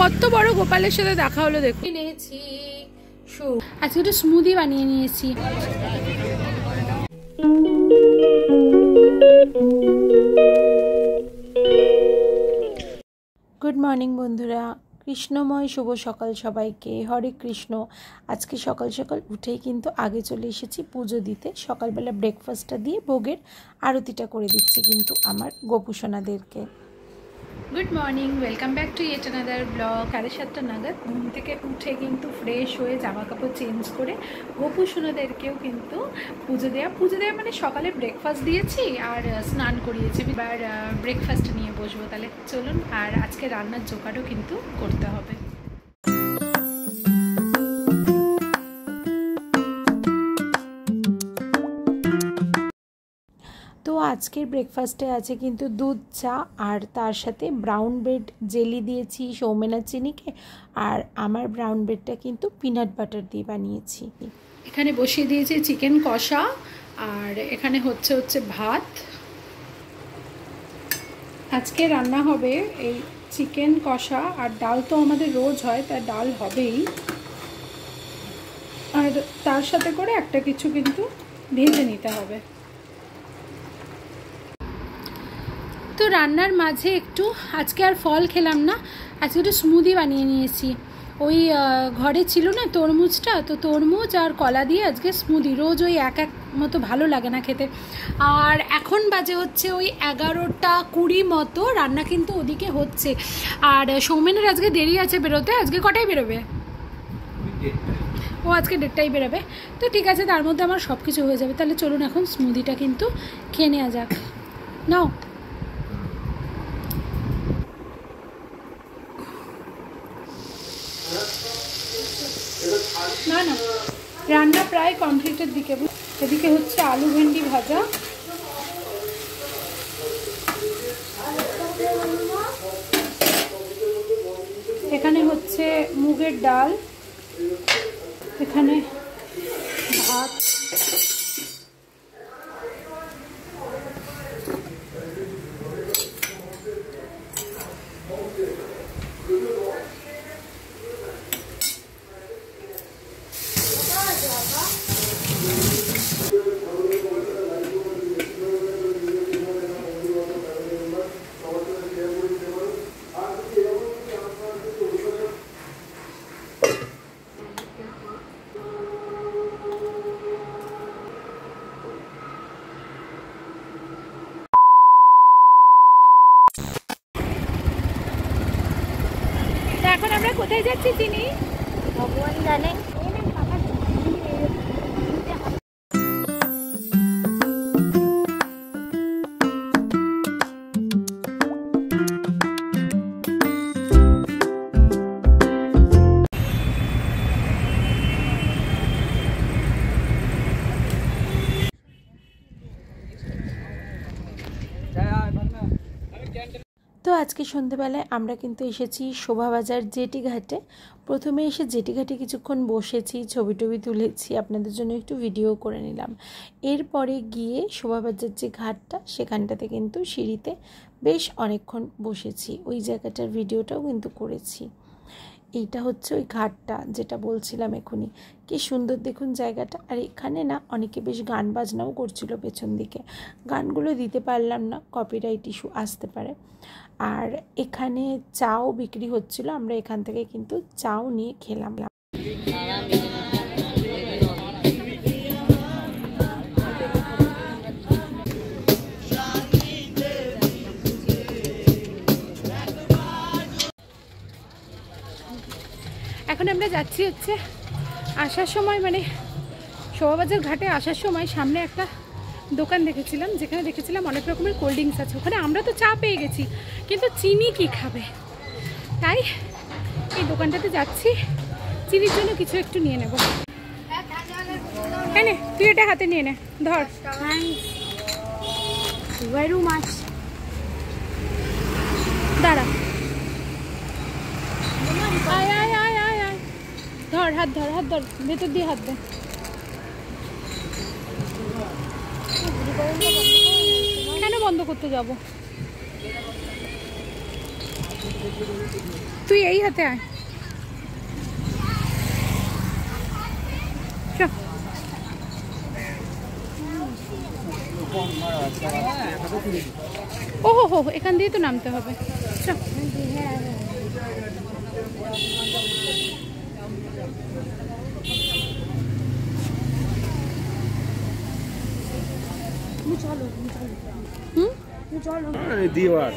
কত বড় গোপালের সাথে দেখা হলো দেখো। নিয়েছি আজকে একটু স্মুদি বানিয়ে নিয়েছি। গুড মর্নিং বন্ধুরা, কৃষ্ণময় শুভ সকাল সবাইকে। হরে কৃষ্ণ। আজকে সকাল সকাল উঠেই কিন্তু আগে চলে এসেছি পুজো দিতে। সকালবেলা ব্রেকফাস্টটা দিয়ে ভোগের আরতিটা করে দিচ্ছি কিন্তু আমার গোপুসোনাদেরকে। Good morning, welcome back to yet another blog. 7:30 নাগাদ ঘুম থেকে উঠে কিন্তু ফ্রেশ হয়ে জামা কাপড় চেঞ্জ করে গোপুসোনাদেরকেও কিন্তু পুজো দেওয়া মানে সকালে ব্রেকফাস্ট দিয়েছি আর স্নান করিয়েছি। এবার ব্রেকফাস্ট নিয়ে বসবো। তাহলে চলুন, আর আজকে রান্নার জোগাড়ও কিন্তু করতে হবে। তো আজকের ব্রেকফাস্টে আছে কিন্তু দুধ চা, আর তার সাথে ব্রাউন ব্রেড জেলি দিয়েছি সৌমেনার চিনিকে, আর আমার ব্রাউন ব্রেডটা কিন্তু পিনাট বাটার দিয়ে বানিয়েছি। এখানে বসিয়ে দিয়েছি চিকেন কষা, আর এখানে হচ্ছে ভাত। আজকে রান্না হবে এই চিকেন কষা, আর ডাল তো আমাদের রোজ হয়, তার ডাল হবেই, আর তার সাথে করে একটা কিছু কিন্তু ভেজে নিতে হবে। তো রান্নার মাঝে একটু আজকে আর ফল খেলাম না, আজকে একটু স্মুদি বানিয়ে নিয়েছি। ওই ঘরে ছিল না তরমুজটা, তো তরমুজ আর কলা দিয়ে আজকে স্মুদি। রোজ ওই এক মতো ভালো লাগে না খেতে। আর এখন বাজে হচ্ছে ওই 11:20 মতো। রান্না কিন্তু ওদিকে হচ্ছে, আর সৌমেনের আজকে দেরি আছে বেরোতে। আজকে কটায় বেরোবে? ও আজকে 1:30টায় বেরোবে। তো ঠিক আছে, তার মধ্যে আমার সব কিছু হয়ে যাবে। তাহলে চলুন এখন স্মুদিটা কিন্তু খেয়ে নেওয়া যাক। নাও। না না, রান্না প্রায় কমপ্লিটের দিকে। এদিকে হচ্ছে আলু ভেন্ডি ভাজা, এখানে হচ্ছে মুগের ডাল, এখানে ভাত, এখন আমরা কোথায় যাচ্ছি চিনি? ভগবান জানে। তো আজকে সন্ধ্যেবেলায় আমরা কিন্তু এসেছি শোভাবাজার জেটি ঘাটে। প্রথমে এসে জেটি ঘাটে কিছুক্ষণ বসেছি, ছবি টবি তুলেছি, আপনাদের জন্য একটু ভিডিও করে নিলাম। এরপরে গিয়ে শোভাবাজার যে ঘাটটা, সেখানটাতে কিন্তু সিঁড়িতে বেশ অনেকক্ষণ বসেছি। ওই জায়গাটার ভিডিওটাও কিন্তু করেছি। এইটা হচ্ছে ওই ঘাটটা যেটা বলছিলাম এখনই। কি সুন্দর দেখুন জায়গাটা। আর এখানে না অনেকে বেশ গান বাজনাও করছিল পেছন দিকে। গানগুলো দিতে পারলাম না, কপিরাইট ইস্যু আসতে পারে। আর এখানে চাও বিক্রি হচ্ছিল, আমরা এখান থেকে কিন্তু চাও নিয়ে খেলাম। এখন আমরা যাচ্ছি হচ্ছে আসার সময়, মানে শোভাবাজার ঘাটে আসার সময় সামনে একটা দোকান দেখেছিলাম, যেখানে দেখেছিলাম অনেক রকমের কোল্ড ড্রিঙ্কস আছে। ওখানে আমরা তো চা পেয়ে গেছি, কিন্তু চিনি কি খাবে, তাই এই দোকানটাতে যাচ্ছি। চিনির জন্য কিছু একটু নিয়ে নেব। হ্যাঁ, তুই এটা হাতে নিয়ে নে, ধর। দাঁড়া, আয় আয় আয় আয় আয়, ধর, হাত ধর, হাত ধর, ভেতর দিয়ে হাত দে। কেন বন্ধ করতে যাব? তুই এই হাতে আয়। ওহো হো, এখান দিয়ে তো নামতে হবে। চল दीवार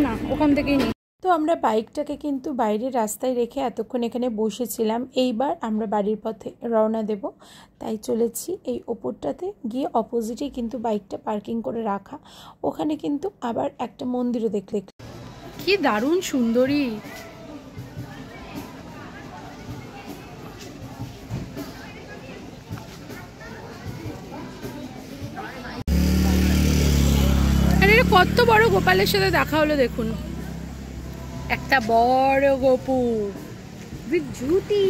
না, ওখান থেকেই নিই। তো আমরা বাইকটাকে কিন্তু বাইরের রাস্তায় রেখে এতক্ষণ এখানে বসেছিলাম। এইবার আমরা বাড়ির পথে রওনা দেব, তাই চলেছি এই ওপরটাতে গিয়ে। অপোজিটেই কিন্তু বাইকটা পার্কিং করে রাখা। ওখানে কিন্তু আবার একটা মন্দিরও দেখলে। কি দারুণ সুন্দরী। আরে কত বড় গোপালের সাথে দেখা হলো দেখুন, একটা বড় গোপু উইথ জুতি।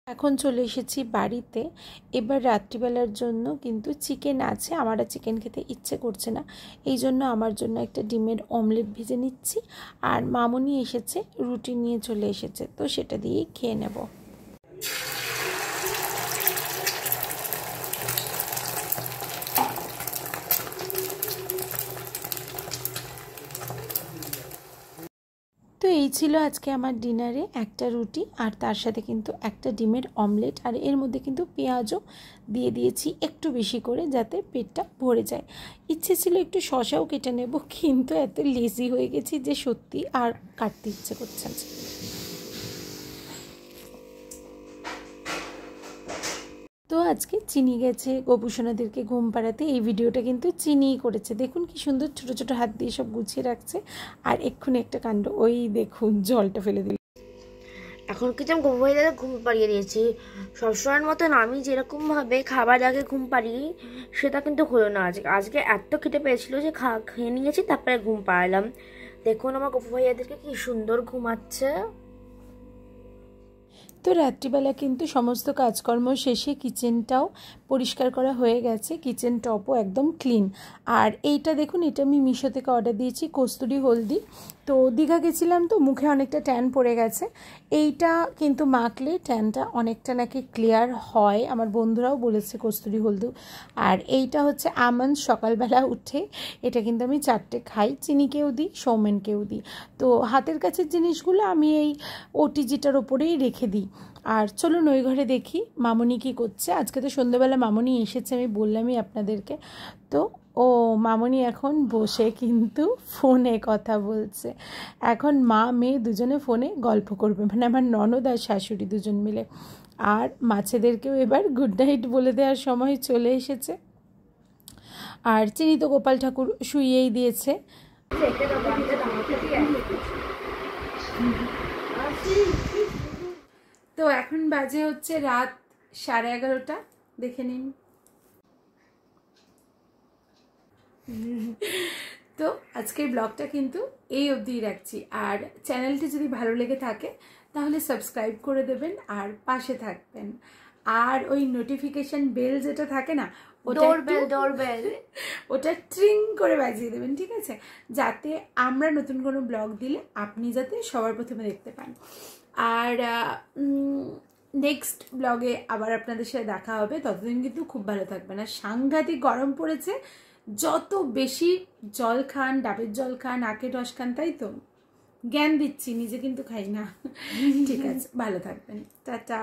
এখন চলে এসেছি বাড়িতে। এবার রাত্রিবেলার জন্য কিন্তু চিকেন আছে। আমার আর চিকেন খেতে ইচ্ছে করছে না, এই জন্য আমার জন্য একটা ডিমের অমলেট ভেজে নিচ্ছি। আর মামুনি এসেছে, রুটি নিয়ে চলে এসেছে, তো সেটা দিয়েই খেয়ে নেব। তো এই ছিল আজকে আমার ডিনারে, একটা রুটি আর তার সাথে কিন্তু একটা ডিমের অমলেট। আর এর মধ্যে কিন্তু পেঁয়াজও দিয়ে দিয়েছি একটু বেশি করে, যাতে পেটটা ভরে যায়। ইচ্ছে ছিল একটু শসাও কেটে নেব, কিন্তু এত লেজি হয়ে গেছি যে সত্যি আর কাটতে ইচ্ছে করছে না। তো আজকে চিনি গেছে গোপুসোনাদেরকে ঘুম পাড়াতে। এই ভিডিওটা কিন্তু চিনিই করেছে। দেখুন কি সুন্দর ছোট ছোট হাত দিয়ে সব গুছিয়ে রাখছে। আর এক্ষুনি একটা কাণ্ড, ওই দেখুন জলটা ফেলে দিল। এখন কিন্তু আমি গোপু ভাইদাকে ঘুম পাড়িয়ে দিয়েছি। সবসময়ের মতন আমি যেরকমভাবে খাবার আগে ঘুম পাড়িয়ে, সেটা কিন্তু হলো না আজকে। আজকে এত খেতে পেয়েছিল যে খেয়ে নিয়েছি, তারপরে ঘুম পাড়ালাম। দেখুন আমার গোপু ভাইয়াদেরকে কি সুন্দর ঘুমাচ্ছে। তো রাত্রিবেলা কিন্তু সমস্ত কাজকর্ম শেষে কিচেনটাও পরিষ্কার করা হয়ে গেছে। কিচেন টপও একদম ক্লিন। আর এইটা দেখুন, এটা আমি মিশো থেকে অর্ডার দিয়েছি, কস্তুরি হলদি। তো দীঘা গেছিলাম তো মুখে অনেকটা ট্যান পড়ে গেছে। এইটা কিন্তু মাখলে ট্যানটা অনেকটা নাকি ক্লিয়ার হয়, আমার বন্ধুরাও বলেছে কস্তুরি হলদি। আর এইটা হচ্ছে আমন্ড, সকালবেলা উঠে এটা কিন্তু আমি 4টে খাই, চিনিকেও দিই, সৌমেনকেও দিই। তো হাতের কাছের জিনিসগুলো আমি এই ওটিজিটার ওপরেই রেখে দিই। আর চলুন ওই ঘরে দেখি মামনি কী করছে। আজকে তো সন্ধ্যাবেলা মামনি এসেছে, আমি বললামই আপনাদেরকে। তো ও মামনি এখন বসে কিন্তু ফোনে কথা বলছে। এখন মা মেয়ে দুজনে ফোনে গল্প করবে, মানে আমার ননদ আর শাশুড়ি দুজন মিলে। আর মাছেদেরকেও এবার গুড নাইট বলে দেওয়ার সময় চলে এসেছে। আর চিনি তো গোপাল ঠাকুর শুইয়েই দিয়েছে। তো এখন বাজে হচ্ছে রাত 11:30, দেখে নিন। তো আজকের ব্লগটা কিন্তু এই অবধিই রাখছি। আর চ্যানেলটি যদি ভালো লেগে থাকে তাহলে সাবস্ক্রাইব করে দেবেন আর পাশে থাকবেন। আর ওই নোটিফিকেশন বেল যেটা থাকে না, ডোরবেল ওটা ট্রিং করে বাজিয়ে দেবেন, ঠিক আছে? যাতে আমরা নতুন কোনো ব্লগ দিলে আপনি যাতে সবার প্রথমে দেখতে পান। আর নেক্সট ব্লগে আবার আপনাদের সাথে দেখা হবে। ততদিন কিন্তু খুব ভালো থাকবেন। আর সাংঘাতিক গরম পড়েছে, যত বেশি জল খান, ডাবের জল খান, আখের রস খান, তাই তো জ্ঞান দিচ্ছি, নিজে কিন্তু খাই না। ঠিক আছে, ভালো থাকবেন, টাটা।